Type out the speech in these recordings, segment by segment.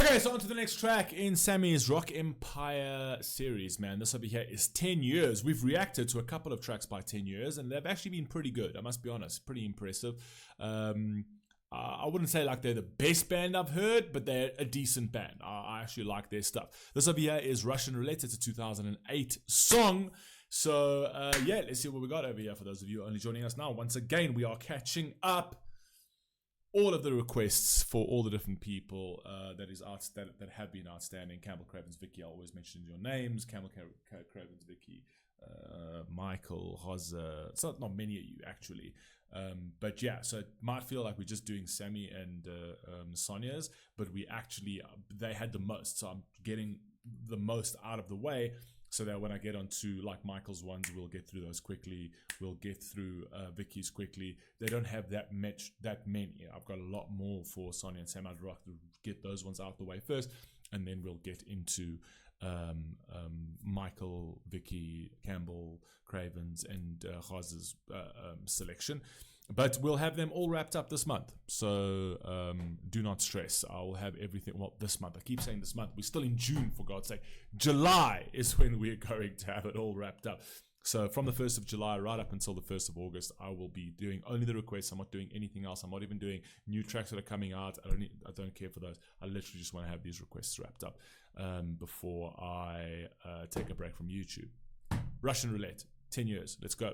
Okay, so on to the next track in Sammy's Rock Empire series, man. This over here is 10 years. We've reacted to a couple of tracks by 10 years, and they've actually been pretty good. I must be honest, pretty impressive. I wouldn't say like they're the best band I've heard, but they're a decent band. I actually like their stuff. This over here is Russian Roulette. It's a 2008 song. So, yeah, let's see what we got over here for those of you only joining us now. Once again, we are catching up all of the requests for all the different people that have been outstanding. Campbell, Cravens, Vicky, I always mention your names. Campbell, Cravens, Vicky, Michael, Hoza. It's not many of you, actually. But yeah, so it might feel like we're just doing Sammy and Sonia's, but they had the most. So I'm getting the most out of the way, so that when I get onto like Michael's ones, we'll get through those quickly. We'll get through Vicky's quickly. They don't have that many. I've got a lot more for Sonia and Sam. I'd rather get those ones out the way first, and then we'll get into Michael, Vicky, Campbell, Cravens, and Haz's selection. But we'll have them all wrapped up this month. So do not stress. I will have everything. Well, this month. I keep saying this month. We're still in June, for God's sake. July is when we're going to have it all wrapped up. So from the 1st of July right up until the 1st of August, I will be doing only the requests. I'm not doing anything else. I'm not even doing new tracks that are coming out. I don't care for those. I literally just want to have these requests wrapped up before I take a break from YouTube. Russian Roulette, 10 years. Let's go.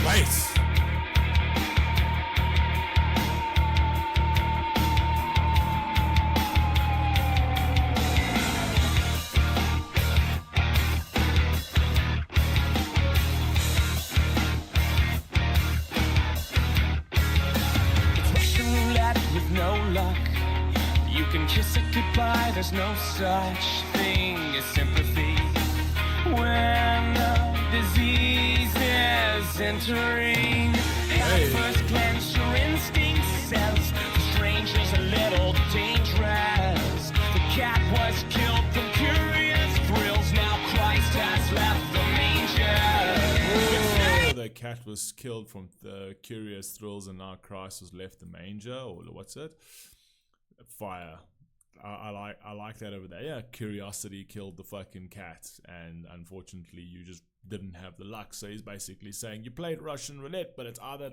Nice. Russian roulette with no luck. You can kiss it goodbye, there's no such thing as sympathy. When the disease is entering, at first glance your instinct says the stranger's a little dangerous. The cat was killed from curious thrills, now Christ has left the manger. The cat was killed from the curious thrills, and now Christ has left the manger, or what's it? Fire. I like that over there. Yeah, curiosity killed the fucking cat, and unfortunately you just didn't have the luck. So he's basically saying you played Russian roulette, but it's either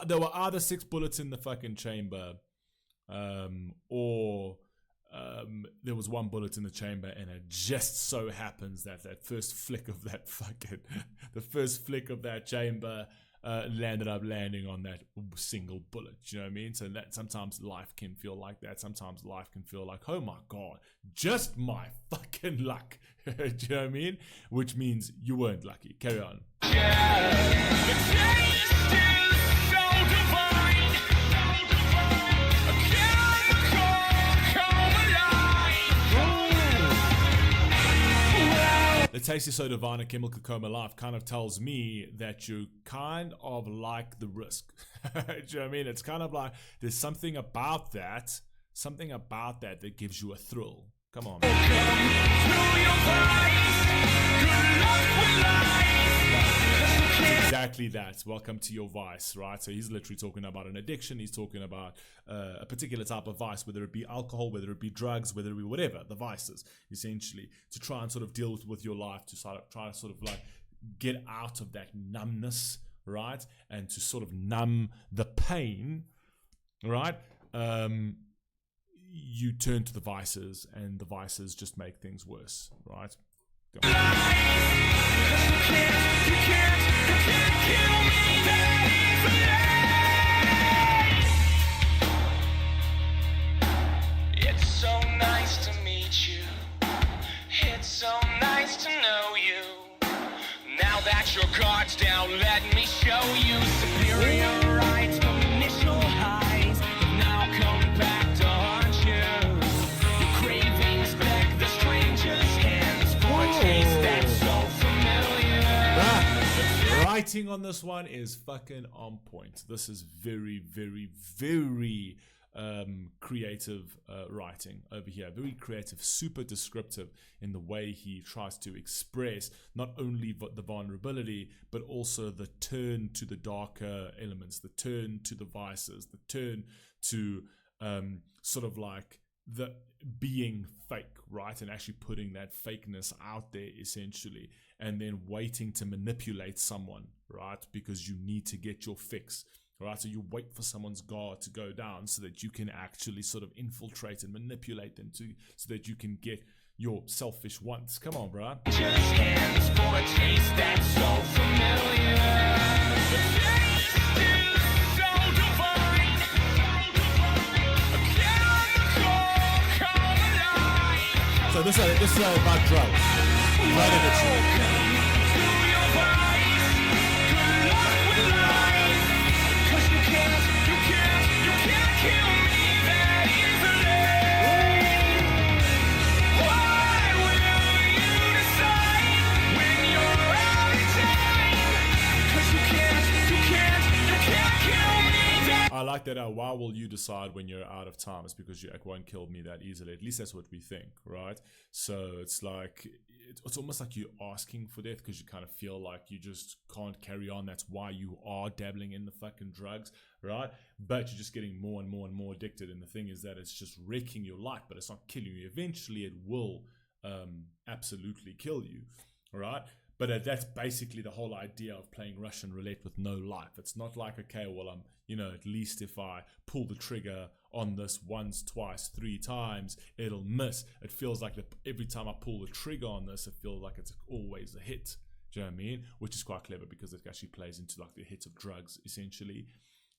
there were either 6 bullets in the fucking chamber, or there was 1 bullet in the chamber, and it just so happens that first flick of that chamber landing on that single bullet. You know what I mean? So that sometimes life can feel like that. Sometimes life can feel like, oh my God, just my fucking luck. Do you know what I mean? Which means you weren't lucky. Carry on. The taste is so divine, a chemical coma life kind of tells me that you kind of like the risk. Do you know what I mean? It's kind of like there's something about that that gives you a thrill. Come on. Exactly that. Welcome to your vice, right? So he's literally talking about an addiction. He's talking about a particular type of vice, whether it be alcohol, whether it be drugs, whether it be whatever, the vices, essentially, to try and sort of deal with your life, to try to sort of like get out of that numbness, right? And to sort of numb the pain, right? You turn to the vices, and the vices just make things worse, right? Go. It's so nice to meet you. It's so nice to know you. Now that your guard's down, let me show you superior rights from initial highs have now come back to haunt you. Your cravings beg the stranger's hands for a taste that's so familiar. Writing on this one is fucking on point. This is very, very, very creative writing over here. Very creative, super descriptive in the way he tries to express not only the vulnerability, but also the turn to the darker elements, the turn to the vices, the turn to sort of like the being fake, right? And actually putting that fakeness out there essentially, and then waiting to manipulate someone, right? Because you need to get your fix. Right, so you wait for someone's guard to go down so that you can actually sort of infiltrate and manipulate them so that you can get your selfish wants. Come on, bro. Just hands for a taste that's so familiar. The taste is so divine. A chemical come alive. So this is about drugs. Drug addiction. Welcome to your vice. Good luck with life. You can't kill me that easily. Why will you decide when you're out of time? 'Cause you can't kill me that. I like that. Why will you decide when you're out of time? It's because you won't kill me that easily. At least that's what we think, right? So it's like it's almost like you're asking for death because you kind of feel like you just can't carry on. That's why you are dabbling in the fucking drugs, right? But you're just getting more and more and more addicted. And the thing is that it's just wrecking your life, but it's not killing you. Eventually, it will absolutely kill you, right? But that's basically the whole idea of playing Russian roulette with no life. It's not like, okay, well, at least if I pull the trigger on this once, twice, 3 times, it'll miss. It feels like every time I pull the trigger on this, it feels like it's always a hit. Do you know what I mean? Which is quite clever because it actually plays into like the hit of drugs, essentially.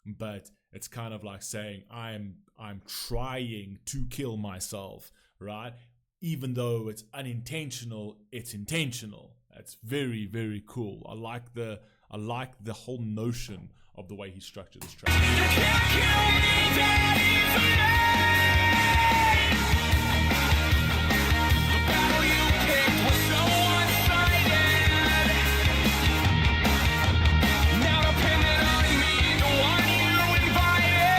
But it's kind of like saying, I'm trying to kill myself, right? Even though it's unintentional, it's intentional. That's very, very cool. I like the whole notion of the way he structured this track. You can't kill me that easily. The battle you picked was so one-sided. Now depending on me, the one you invited.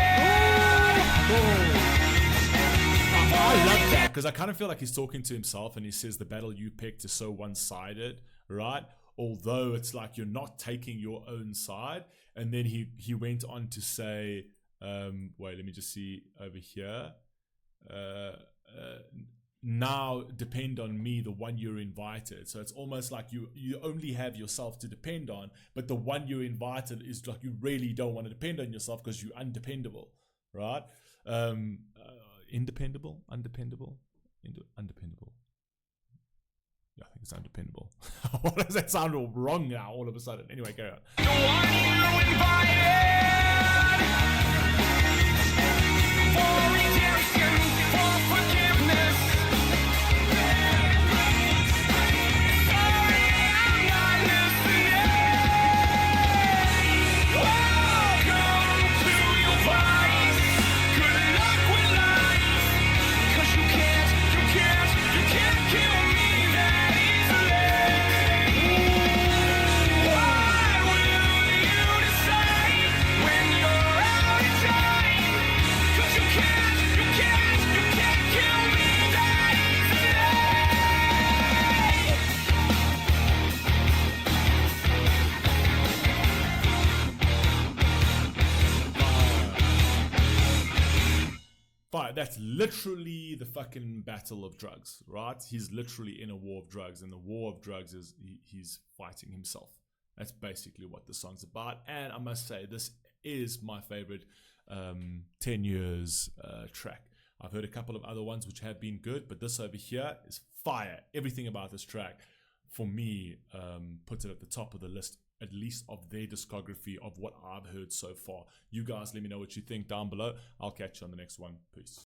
I love that because I kind of feel like he's talking to himself and he says the battle you picked is so one-sided, right? Although it's like you're not taking your own side. And then he went on to say, wait, let me just see over here. Now depend on me, the one you're invited. So it's almost like you only have yourself to depend on, but the one you're invited is like you really don't want to depend on yourself because you're undependable, right? Undependable. Yeah, I think it's undependable. Why does that sound all wrong now all of a sudden? Anyway, carry on. The one you invited. For redemption, for forgiveness. Sorry, I'm not listening. Welcome to your vice. Good luck with life. 'Cause you can't kill me that easily. Why will you decide when you're out of time? 'Cause you can't kill me that But that's literally the fucking battle of drugs, right? He's literally in a war of drugs, and the war of drugs is he's fighting himself. That's basically what the song's about. And I must say, this is my favorite 10 Years track. I've heard a couple of other ones which have been good, but this over here is fire. Everything about this track, for me, puts it at the top of the list, at least of their discography of what I've heard so far. You guys let me know what you think down below. I'll catch you on the next one. Peace.